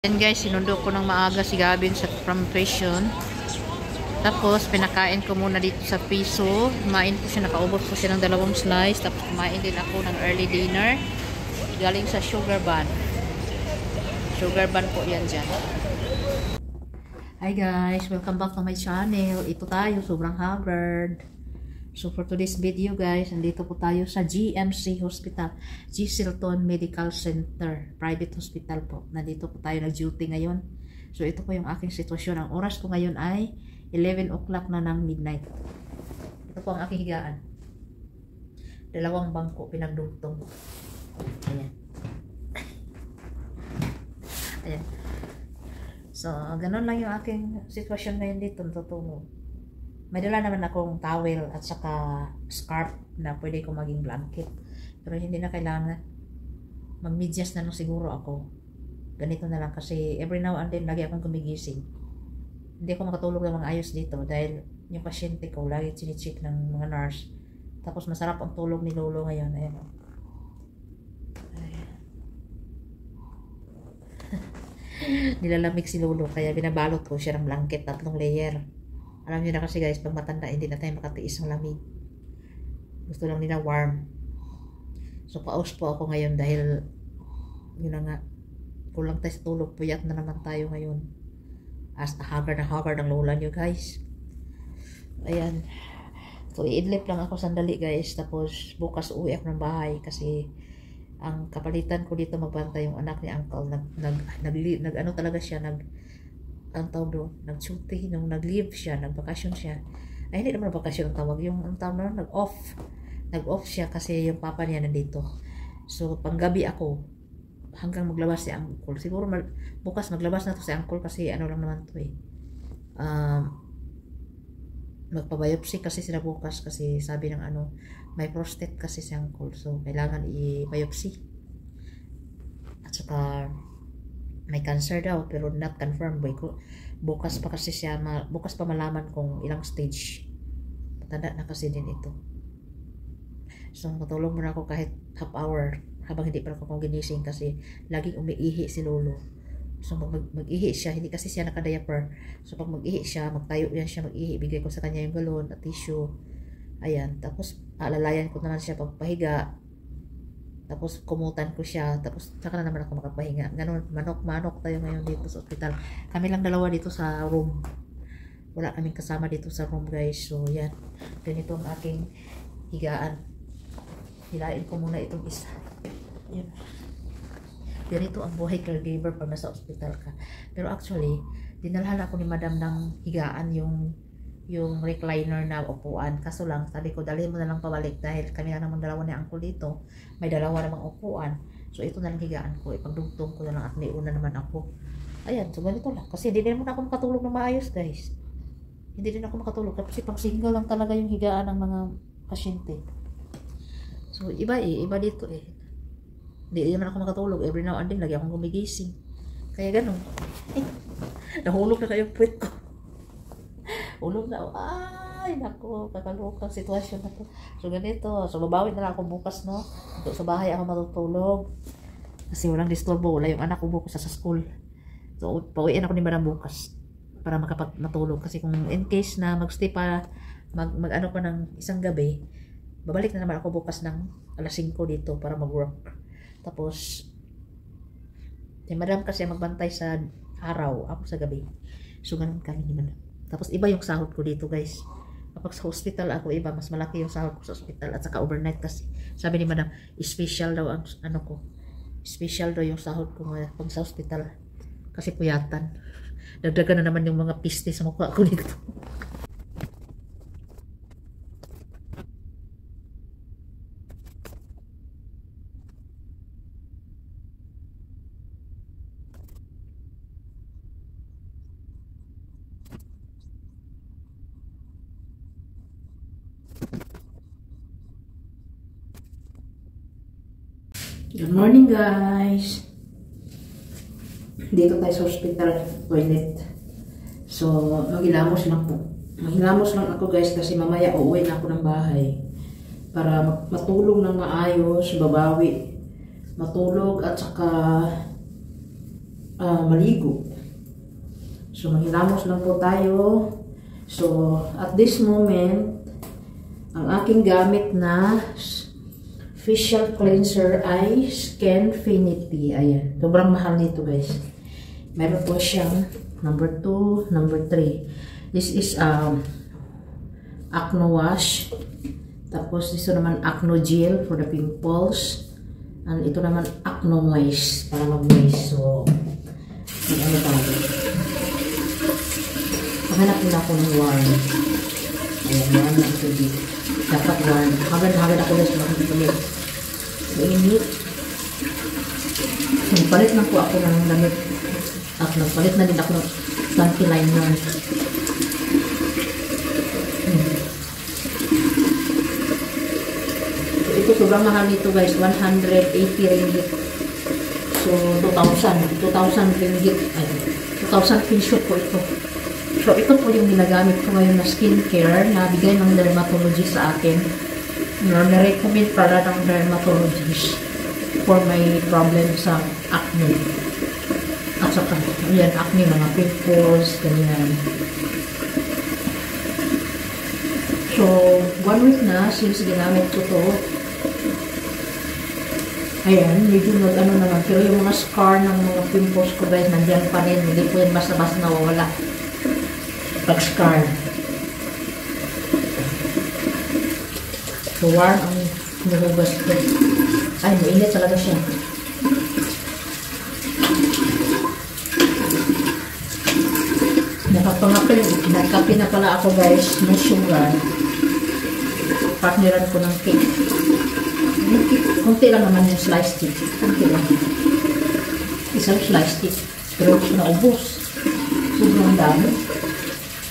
Yan guys, sinundo ko ng maaga si Gavin sa from prison. Tapos pinakain ko muna dito sa piso. Kumain ko siya, nakaubos ko siya ng 2 slice. Tapos kumain din ako ng early dinner. Galing sa sugar bun. Sugar bun po yan dyan. Hi guys, welcome back to my channel. Ito tayo, sobrang haggard. So for today's video guys, nandito po tayo sa GMC Hospital, G. Silton Medical Center, private hospital po. Nandito po tayo nag-duty ngayon. So ito po yung aking sitwasyon. Ang oras ko ngayon ay 11 o'clock na ng midnight. Ito po ang aking higaan. 2 bangko pinagdugtong. Ayan. Ayan. So ganun lang yung aking sitwasyon ngayon dito. Natutungo. May dala naman akong towel at saka scarf na pwede ko maging blanket. Pero hindi na kailangan. Mag-medyas na lang siguro ako. Ganito na lang kasi every now and then lagi akong gumigising. Hindi ako makatulog ng mga ayos dito dahil yung pasyente ko lagi chinicheck ng mga nurse. Tapos masarap ang tulog ni Lolo ngayon. Ayan. Ayan. Nilalamig si Lolo kaya binabalot ko siya ng blanket, 3 layer. Alam niyo na kasi guys, pag matanda, hindi na tayo makatiis ng lamig. Gusto lang nila warm. So, paus po ako ngayon dahil, yun na nga, kulang tayo sa tulog. Puyat na naman tayo ngayon. As haggard ang lola niyo guys. Ayan. So, i-idlip lang ako sandali guys. Tapos, bukas uwi ako ng bahay kasi ang kapalitan ko dito magbantay yung anak ni uncle. Ano talaga siya, ang tawag doon, nag-duty, nung nag-leave siya, nag-vacation siya. Ay, hindi naman vacation ang tawag. Yung ang tawag na, nag-off. Nag-off siya kasi yung papa niya nandito. So, panggabi ako, hanggang maglabas si uncle. Siguro, bukas maglabas na to si uncle kasi ano lang naman to eh. Magpabiopsy kasi sila bukas kasi sabi ng ano, may prostate kasi si uncle. So, kailangan i-biopsy. At saka, may cancer daw pero not confirmed. Bukas pa kasi siya, bukas pa malaman kung ilang stage. Matanda na kasi din ito. So matulog muna ako kahit half hour habang hindi pa ako ginising kasi laging umiihi si Lolo. So mag-ihi siya, hindi kasi siya naka-diaper. So pag mag-ihi siya, magtayo yan siya mag-ihi. Bigay ko sa kanya yung galon at tissue. Ayan, tapos alalayan ko naman siya pagpahiga. Tapos kumutan ko siya, tapos saka na naman ako makapahinga. Ganun, manok tayo ngayon dito sa ospital. Kami lang dalawa dito sa room. Wala kaming kasama dito sa room guys. So yan, ganito ang aking higaan. Hilain ko muna itong isa. Yan. Ganito ang buhay caregiver pag nasa ospital ka. Pero actually, dinalhan ako ni madam ng higaan yung recliner na upuan. Kaso lang, sabi ko, dalhin mo na lang pabalik dahil kami lang naman dalawa ni uncle dito. May 2 namang upuan. So, ito na lang higaan ko. Ipagdugtong ko na lang at may una naman ako. Ayan, so ganito lang. Kasi hindi din naman ako makatulog na maayos, guys. Hindi din ako makatulog. Kasi pang single lang talaga yung higaan ng mga pasyente. So, iba dito eh. Hindi naman ako makatulog. Every now and then, lagi akong gumigising. Kaya ganun. Nahulog na kayo puwet ko. Ulog na, ay naku, kakalukang sitwasyon na to. So ganito, so babawi na lang ako bukas no. Ito sa bahay ako matutulog. Kasi walang disturbo, wala yung anak ko bukas sa school. So pauwiin ako ni madam bukas para matulog. Kasi kung in case na magstay pa, mag-ano pa ng isang gabi, babalik na naman ako bukas ng alas 5 dito para mag-work. Tapos, si madam kasi magbantay sa araw, ako sa gabi. So ganun kami ni madam. Tapos iba yung sahod ko dito guys. Kapag sa hospital ako iba, mas malaki yung sahod ko sa hospital at saka overnight kasi. Sabi ni madam, special daw ang ano ko. Special daw yung sahod ko pag sa hospital. Kasi puyatan. Dagdagan na naman yung mga piste sa mukha ko dito. Good morning guys. Dito tayo sa hospital toilet. So maghilamos lang po. Maghilamos lang ako guys kasi mamaya uuwi na ako ng bahay. Para matulog ng maayos, babawi. Matulog at saka maligo. So maghilamos lang po tayo. So at this moment, ang aking gamit na facial cleanser ay Skinfinity. Ayan. Sobrang mahal nito guys. Meron po siyang number 2, number 3. This is Acno Wash. Tapos dito naman Acno Gel for the pimples. And ito naman Acno Moist para mag-moist. So, ano tayo? Maghanap nila ako ng warm. Ayan, warm na ito dito. Dapat warm. Hagad ako guys. Makikipagit. Mainit. Nagpalit na po ako ng damit. At nagpalit na din ako ng panty liner. So, ito sobrang mahal nito guys. 180 ringgit. So, 2,000 ringgit. Ay, 2,000 piso po ito. So, ito po yung ginagamit ko ngayon na skincare na bigay ng dermatologist sa akin. Na-recommend para ng dermatologist for my problem sa acne. At saka, yan, acne, mga pimples, ganyan. So, 1 week na since ginamit ko to. Ayan, medyo ano naman. Pero yung mga scar ng mga pimples ko guys, nandiyan pa rin. Hindi po yan basta-basta nawawala. Pag-scar. So, warm ang nahugas ko. Ay, mainit talaga siya. Nagkape na pala ako guys, ng sugar. Partneran ko ng cake. Kunti lang naman yung slice cake. Kunti lang. Isang slice cake. Pero naubos. Sobrang dami.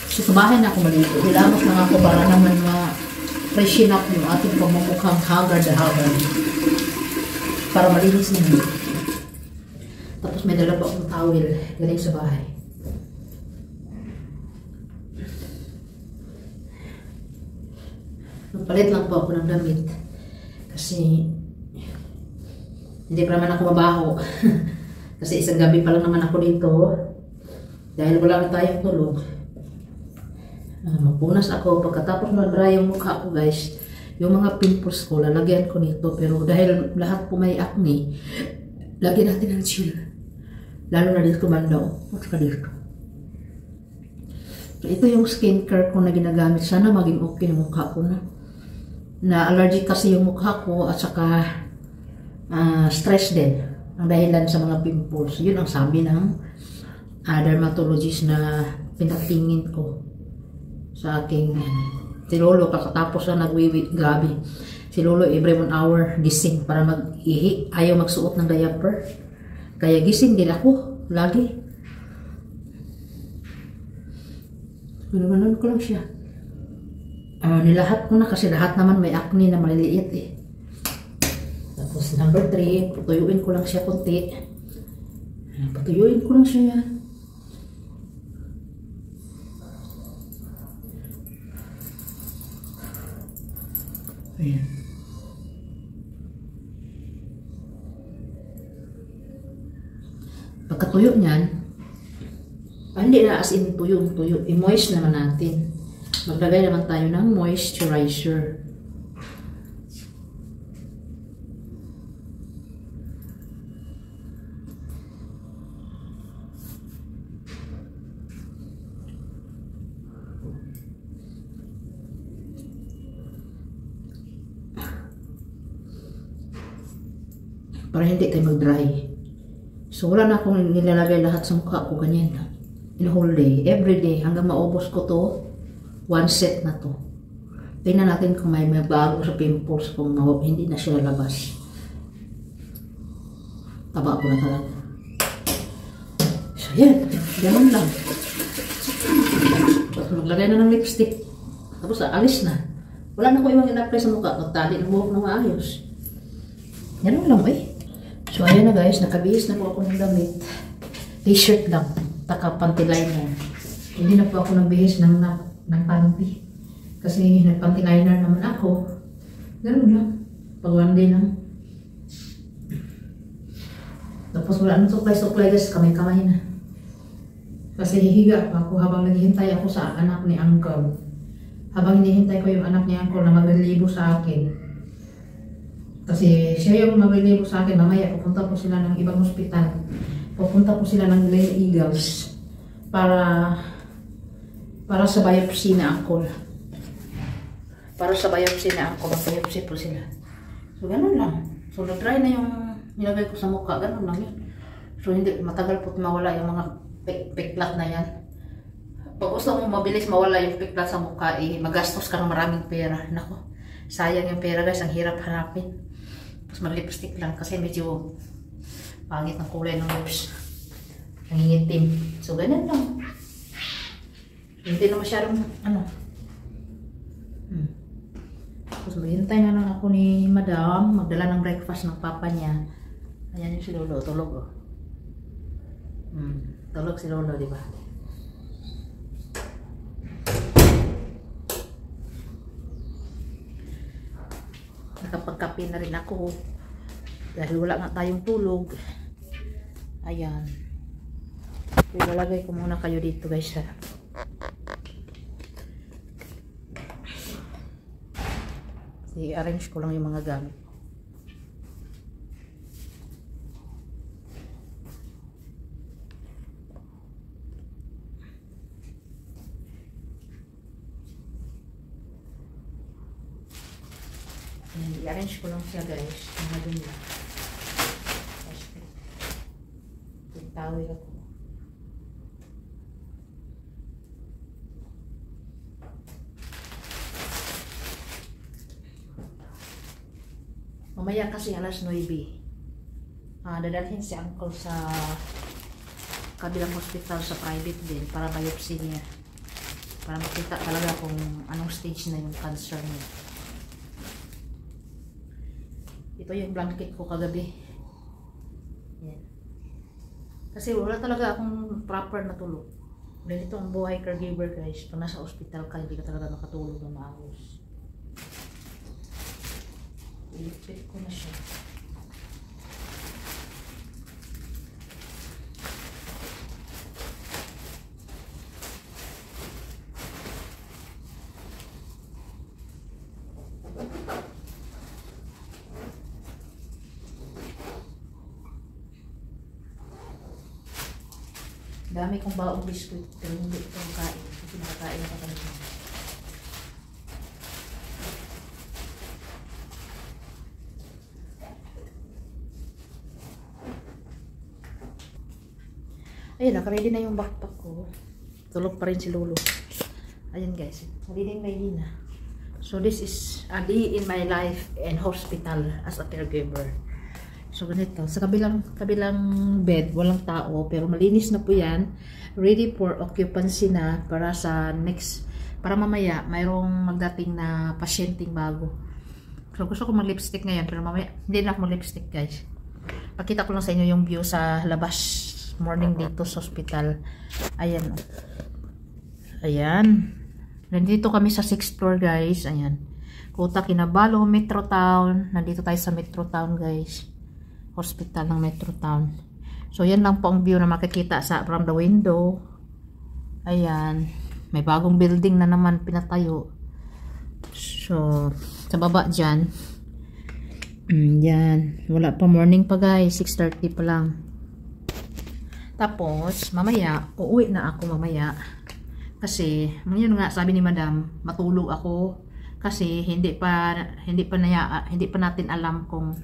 So, sa bahay na ako maligo. Hilamos lang ako para naman ma-freshen up yung ating pamumukhang haggard na haggard. Para malinis naman. Tapos may dala pa akong towel. Galing sa bahay. Nagpalit lang po ako ng damit. Kasi hindi pa naman ako mabaho. Kasi isang gabi pa lang naman ako dito. Dahil wala na tayong tulog. Magpunas ako. Pagkatapos mag-dry yung mukha ko guys, yung mga pimples ko, lalagyan ko nito. Pero dahil lahat po may acne, lagyan natin ng chill. Lalo na dito bandaw. At saka dito. So, ito yung skincare ko na ginagamit. Sana maging okay yung mukha ko na. Na-allergic kasi yung mukha ko at saka stress din. Ang dahilan sa mga pimples. Yun ang sabi ng dermatologist na pinatingin ko sa aking si Lolo. Kakatapos na nagwiwi. Grabe. Si Lolo every 1 hour gising para mag-ihi. Ayaw magsuot ng diaper. Kaya gising din ako. Lagi. Ganoon ko lang siya. Nilahat ko na kasi lahat naman may acne na maliliit eh. Tapos number 3, patuyuin ko lang siya konti. Patuyuin ko lang siya yan. Ayan. Pagkatuyo niyan, hindi na as in tuyo. I-moist naman natin. Maglagay naman tayo ng moisturizer. Para hindi tayo mag-dry. So wala na akong nilalagay lahat sa mukha ko ganyan. In whole day, every day, hanggang maubos ko to. 1 set na to. Tingnan natin kung may bago sa pimples kung hindi na siya lalabas. Taba ko na talaga. So yan, ganun lang. Tapos maglagay na ng lipstick. Tapos alis na. Wala na ko ibang in-apply sa mukha. Magtali ng buhok na maayos. Ganun lang eh. So ayan na guys, nakabihis na po ako ng damit. T-shirt lang. Taka panty liner. Hindi na po ako nagbihis ng panty. Kasi nag-panty liner naman ako. Ganun lang. Pag 1 day lang. Tapos Tapos wala nang supply guys, kamay-kamay na. Kasi hihiga pa ako habang naghihintay ako sa anak ni Uncle. Habang hinihintay ko yung anak ni Uncle na maglilibo sa akin. Kasi siya yung maglilibo sa akin, mamaya pupunta po sila ng ibang ospital. Pupunta po sila ng Glen Eagles para sa biopsy na Uncle. Para sa biopsy na Uncle, mag-biopsy po sila. So ganun lang. So nag-try na yung nilagay ko sa mukha, ganun lang yun. So hindi matagal po mawala yung mga piklat na yan. Pag gusto mo mabilis mawala yung piklat sa mukha, magastos ka ng maraming pera. Nako, sayang yung pera guys, ang hirap hanapin. Tapos mag-lipstick lang kasi medyo pangit ng kulay ng lips. Nangingitim. So ganun lang. Hindi na masyadong Tapos maghintay na lang ako ni Madam magdala ng breakfast ng papa niya. Ayan yung si Lolo, tulog oh. Tulog si Lolo, di ba? Nakapagkape na rin ako dahil wala nga tayong tulog. Ayan. Ilalagay ko muna kayo dito guys ha. I-arrange ko lang yung mga gamit. I-arrange ko lang siya guys. Mga dun lang. Tawid ako. Mamaya kasi alas 9. Dadalhin si Uncle sa kabilang hospital sa private din para biopsy niya. Para makita talaga kung anong stage na yung cancer niya. Ito yung blanket ko kagabi. Yan. Kasi wala talaga akong proper na tulog. Ganito ang buhay caregiver guys. Pag nasa hospital ka, hindi ka talaga nakatulog na maayos. Ilipit ko na siya. Dami kong baong biskuit pero hindi ko makain. Kasi nakakain ako kanina. Ayun, nakaready na yung backpack ko. Tulog pa rin si Lolo. Ayan guys, narinig na yun na. So this is a day in my life in hospital as a caregiver. So ganito, sa kabilang bed, walang tao, pero malinis na po yan. Ready for occupancy na para sa next, para mamaya mayroong magdating na pasyenteng bago. So gusto ko mag-lipstick ngayon, pero mamaya hindi na ako mag-lipstick guys. Pakita ko lang sa inyo yung view sa labas. Morning dito sa hospital. Ayan. Ayan. Nandito kami sa 6th floor guys. Ayan. Kota Kinabalu, Metro Town. Nandito tayo sa Metro Town guys. Hospital ng Metro Town. So yan lang po ang view na makikita from the window. Ayan. May bagong building na naman pinatayo. So sa baba dyan. Yan. Wala pa, morning pa guys. 6:30 pa lang. Tapos, mamaya, uuwi na ako mamaya. Kasi, yun nga, sabi ni Madam, matulog ako. Kasi, hindi pa natin alam kung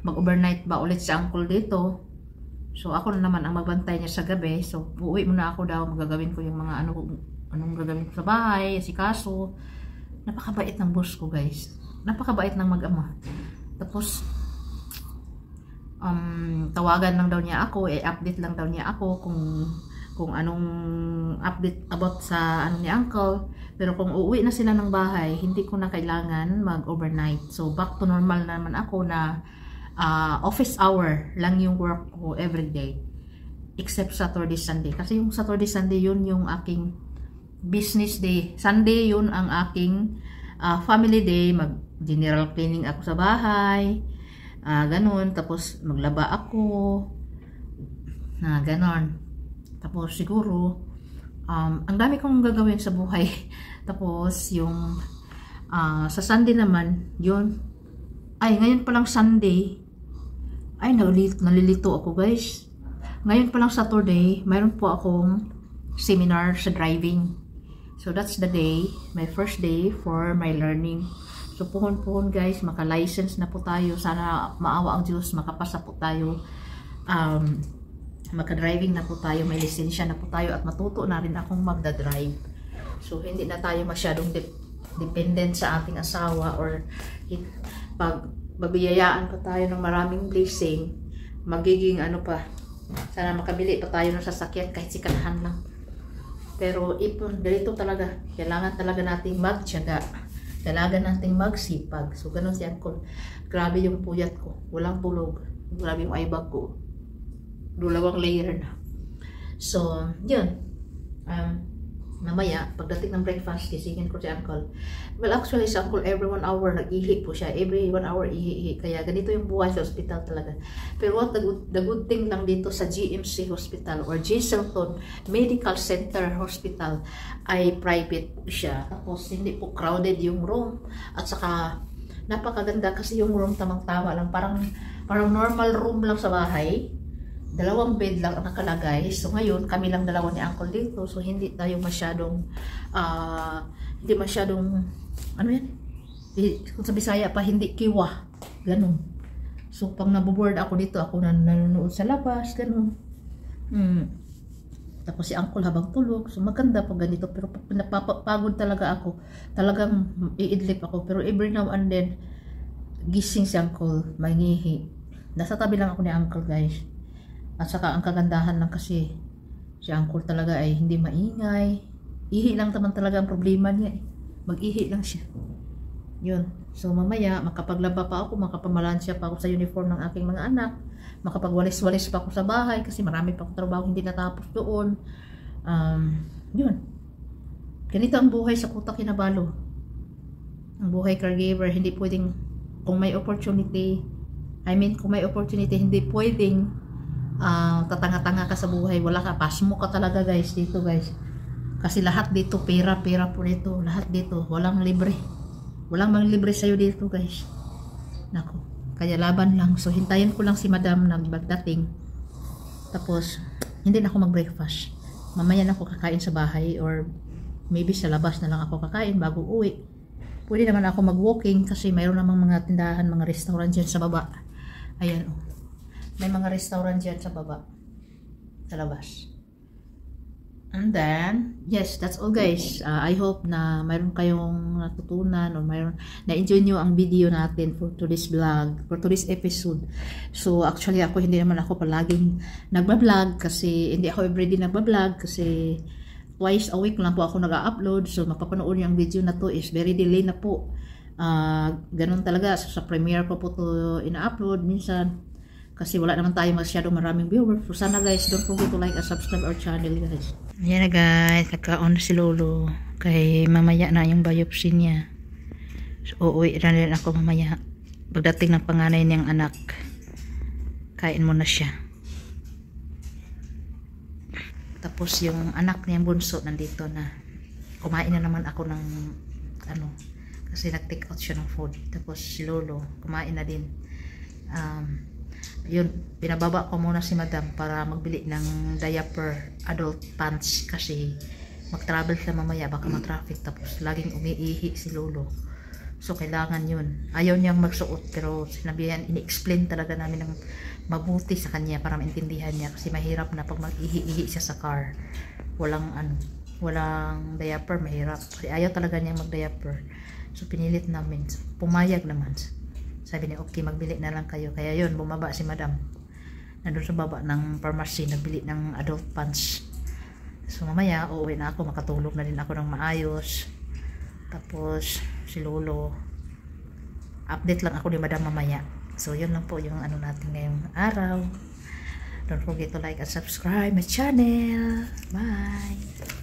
mag-overnight ba ulit si Uncle dito. So, ako na naman ang magbantay niya sa gabi. So, uuwi muna ako daw. Magagawin ko yung mga anong gagawin ko sa bahay, si kaso. Napakabait ng boss ko, guys. Napakabait ng mag-ama. Tapos, tawagan lang daw niya ako, update lang daw niya ako kung anong update about sa ni Uncle. Pero kung uuwi na sila ng bahay, hindi ko na kailangan mag-overnight. So back to normal naman ako na office hour lang yung work ko everyday. Except Saturday, Sunday. Kasi yung Saturday, Sunday yun yung aking business day. Sunday yun ang aking family day. Mag-general cleaning ako sa bahay. Ganun, tapos maglaba ako, Na ganon. Tapos siguro, ang dami kong gagawin sa buhay. Tapos yung sa Sunday naman, yun. Ay, ngayon palang Sunday. Ay, nalilito ako guys. Ngayon palang Saturday, mayroon po akong seminar sa driving. So that's the day, my first day for my learning. So puhon-puhon guys, maka-license na po tayo. Sana maawa ang Diyos, makapasa po tayo. Maka-driving na po tayo, may lisensya na po tayo at matuto na rin akong magda-drive. So hindi na tayo masyadong dependent sa ating asawa or pag babiyayaan pa tayo ng maraming blessing, magiging ano pa, sana makabili pa tayo ng sasakyan kahit sikanahan lang. Pero ganito talaga, kailangan talaga nating magtiyaga. Kailangan nating magsipag. So ganun si Uncle. Grabe yung puyat ko. Walang tulog. Grabe yung eyebag ko. Dalawang layer na. So, yun. Mamaya, pagdating ng breakfast, kisingin ko si Uncle. Well, actually, si Uncle, every 1 hour, nag-ihi po siya. Every 1 hour, ihi. Kaya ganito yung buhay sa hospital talaga. Pero what the good thing lang dito sa GMC Hospital or G. Selton Medical Center Hospital ay private po siya. Tapos, hindi po crowded yung room. At saka, napakaganda kasi yung room tamang-tama lang. Parang normal room lang sa bahay. 2 bed lang ang nakalagay. So ngayon, kami lang dalawa ni Uncle dito. So hindi tayo masyadong ano yan? Kung sa Bisaya pa, hindi kiwa. Ganun. So pag naboboard ako dito, ako nanonood sa labas. Ganun. Tapos si Uncle habang tulog. So maganda pag ganito. Pero pag napapagod talaga ako, talagang iidlip ako. Pero every now and then, gising si Uncle, may ngihi. Nasa tabi lang ako ni Uncle guys. At saka ang kagandahan lang kasi si Uncle talaga ay hindi maingay. Ihi lang naman talaga ang problema niya. Mag-ihi lang siya. Yun. So mamaya makapaglaba pa ako, makapamalansya pa ako sa uniform ng aking mga anak. Makapagwalis-walis pa ako sa bahay kasi marami pa akong trabaho hindi natapos doon. Yun. Ganito ang buhay sa Kuta Kinabalu. Ang buhay caregiver, hindi pwedeng kung may opportunity, hindi pwedeng tatanga-tanga ka sa buhay, wala ka, pasmo ka talaga guys dito guys, kasi lahat dito pera po dito, lahat dito, walang libre sa'yo dito guys. Nako, kaya laban lang. So hintayin ko lang si Madam nagdating, tapos hindi na ako mag-breakfast, mamaya na ako kakain sa bahay or maybe sa labas na lang ako kakain bago uwi. Pwede naman ako mag-walking kasi mayroon namang mga tindahan, mga restaurant dyan sa baba. Ayan oh. May mga restaurant dyan sa baba, sa labas. And then, yes, that's all guys. I hope na mayroon kayong natutunan or mayroon na-enjoy nyo ang video natin for today's vlog, for today's episode. So, actually ako hindi naman ako palaging nagbablog kasi hindi ako everyday nagbablog kasi twice a week lang po ako nag-upload. So, mapapanood yung video na to is very delay na po. Ganun talaga. So, sa Premiere ko po to ina-upload minsan. Kasi wala naman tayo masyadong maraming viewers. So sana guys, don't forget to like and subscribe our channel guys. Ayan na guys, nagka-on si Lolo. Kay mamaya na yung biopsy niya. So uuwi na rin ako mamaya. Pagdating ng panganay niyang anak, kain mo na siya. Tapos yung anak niyang bunso nandito na. Kumain na naman ako ng kasi nag-take out siya ng food. Tapos si Lolo, kumain na din. Yun, binababa ko muna si Madam para magbili ng diaper, adult pants kasi mag-travel siya mamaya, baka ma-traffic. Tapos laging umiihi si Lolo. So kailangan yun. Ayaw niyang magsuot pero sinabihan, ini-explain talaga namin ng mabuti sa kanya para maintindihan niya kasi mahirap na pag mag-ihi-ihi siya sa car. Walang diaper, mahirap. Kasi ayaw talaga niyang mag-diaper. So pinilit namin. Pumayag naman. Sabi niya, okay, magbili na lang kayo. Kaya yun, bumaba si Madam. Nandun sa baba ng pharmacy, nagbili ng adult pants. So mamaya, uuwi na ako. Makatulog na din ako ng maayos. Tapos, si Lolo. Update lang ako ni Madam mamaya. So yun lang po yung natin ngayong araw. Don't forget to like and subscribe my channel. Bye!